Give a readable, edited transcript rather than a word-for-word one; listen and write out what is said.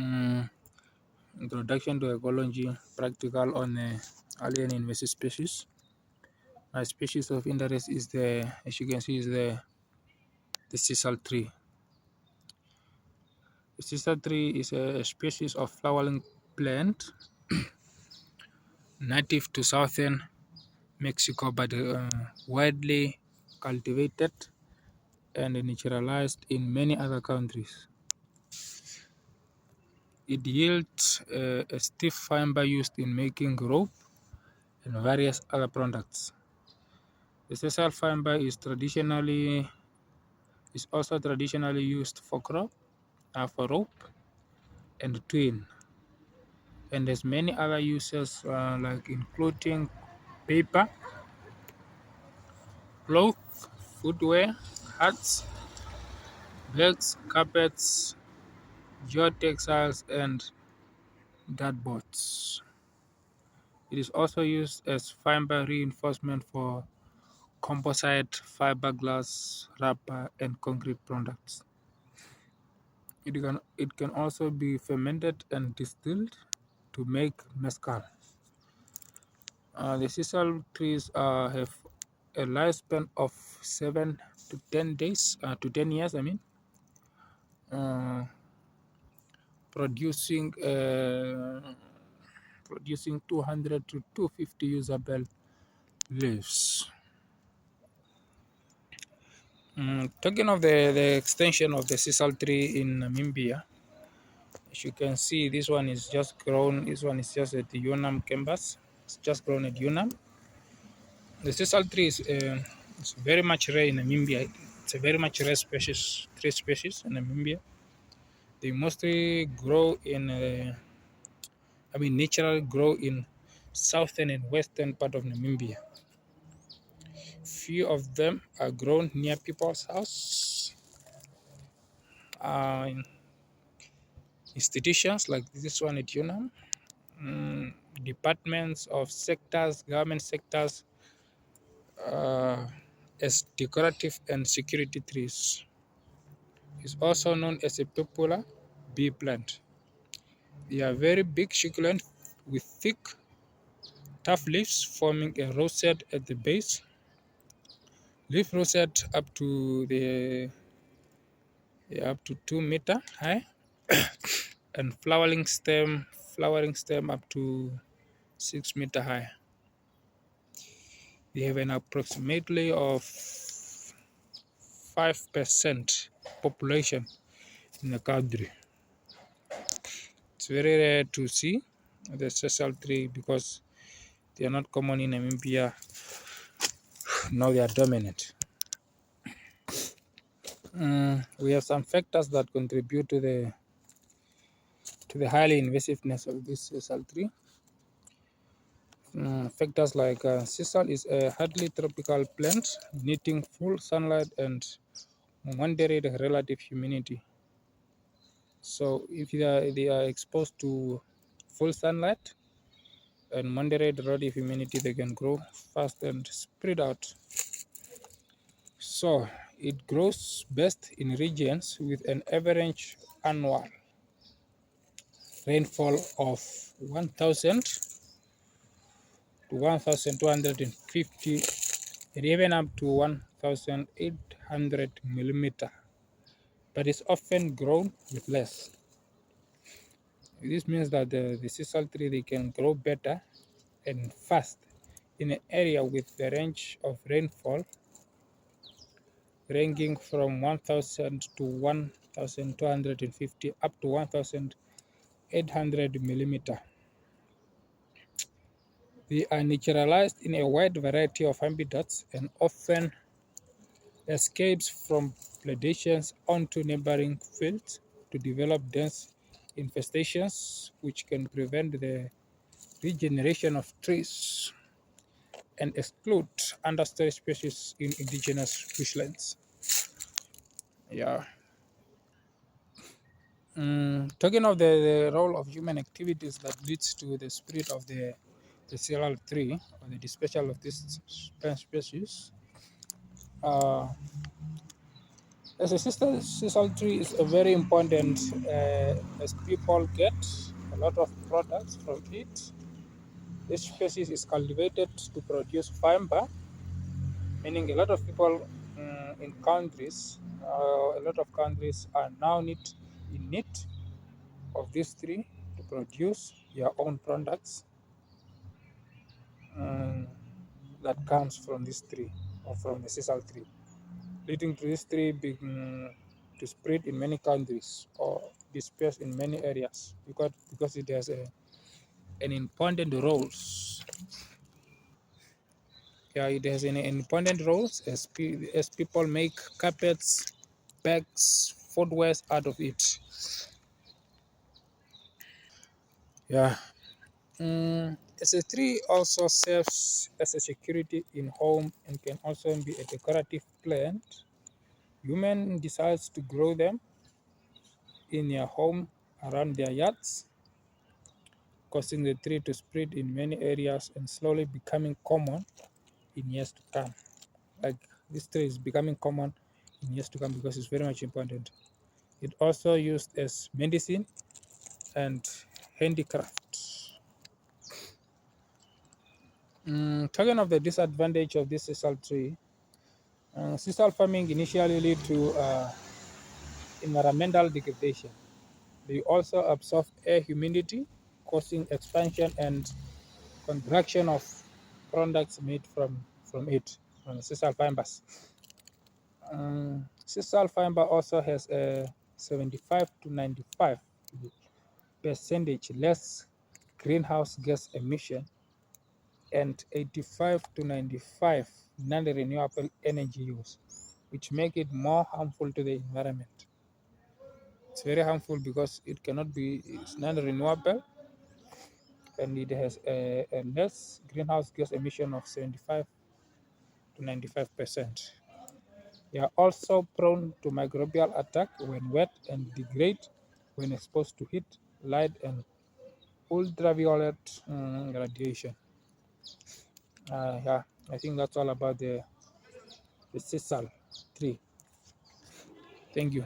Mm, Introduction to ecology, practical on alien invasive species. My species of interest is as you can see, is the sisal tree. The sisal tree is a species of flowering plant native to southern Mexico, but widely cultivated and naturalized in many other countries. It yields a stiff fiber used in making rope and various other products. The sisal fiber is also traditionally used for rope and twine, and there's many other uses like including paper, cloth, footwear, hats, bags, carpets, geotextiles, and dartboards. It is also used as fiber reinforcement for composite, fiberglass, rubber, and concrete products. It can also be fermented and distilled to make mezcal. The sisal trees have a lifespan of 7 to 10 days, to 10 years. I mean, uh, producing uh, producing 200 to 250 usable leaves. Talking of the extension of the sisal tree in Namibia, as you can see, this one is just grown. This one is just at the Unam campus. It's just grown at Unam. The sisal tree is very much rare in Namibia. It's a very much rare species, tree species in Namibia. They mostly grow naturally grow in southern and western part of Namibia. Few of them are grown near people's house, in institutions like this one at Unam, departments of sectors, government sectors, uh, as decorative and security trees. It's also known as a popular bee plant. They are very big succulent with thick, tough leaves forming a rosette at the base. Leaf rosette up to 2 meter high, and flowering stem up to 6 meter high. They have an approximately of 5% population in the country. It's very rare to see the sisal tree because they are not common in Namibia. Now they are dominant. We have some factors that contribute to the highly invasiveness of this sisal tree. Factors like sisal is a hardly tropical plant needing full sunlight and moderate relative humidity. So if they are exposed to full sunlight and moderate relative humidity, they can grow fast and spread out. So it grows best in regions with an average annual rainfall of 1,000 to 1,250, and even up to 1,800 millimeter, but it's often grown with less. This means that the sisal tree, they can grow better and fast in an area with the range of rainfall ranging from 1,000 to 1,250 up to 1,800 millimeter. They are naturalized in a wide variety of habitats and often escapes from predations onto neighboring fields to develop dense infestations which can prevent the regeneration of trees and exclude understory species in indigenous bushlands. Yeah. Talking of the role of human activities that leads to the spread of the cereal tree or the dispersal of this species, uh, As a sisal tree is a very important as people get a lot of products from it. This species is cultivated to produce fiber, meaning a lot of people in countries, a lot of countries are now in need of this tree to produce their own products um, that comes from this tree or from the sisal tree, leading to this tree being to spread in many countries or dispersed in many areas because it has an important roles. Yeah, it has an important roles as people make carpets, bags, footwear out of it. Yeah. As a tree also serves as a security in home and can also be a decorative plant. Human decides to grow them in their home around their yards, causing the tree to spread in many areas and slowly becoming common in years to come. Like this tree is becoming common in years to come because it's very much important. It also used as medicine and handicraft. Talking of the disadvantage of this sisal tree, sisal farming initially lead to environmental degradation. They also absorb air humidity, causing expansion and contraction of products made from it, from the sisal fibers. Sisal fiber also has a 75 to 95 percentage less greenhouse gas emission and 85 to 95 non-renewable energy use, which make it more harmful to the environment. It's very harmful because it cannot be, it's non-renewable and it has a less greenhouse gas emission of 75 to 95%. They are also prone to microbial attack when wet and degrade when exposed to heat, light, and ultraviolet radiation. Yeah, I think that's all about the sisal tree. Thank you.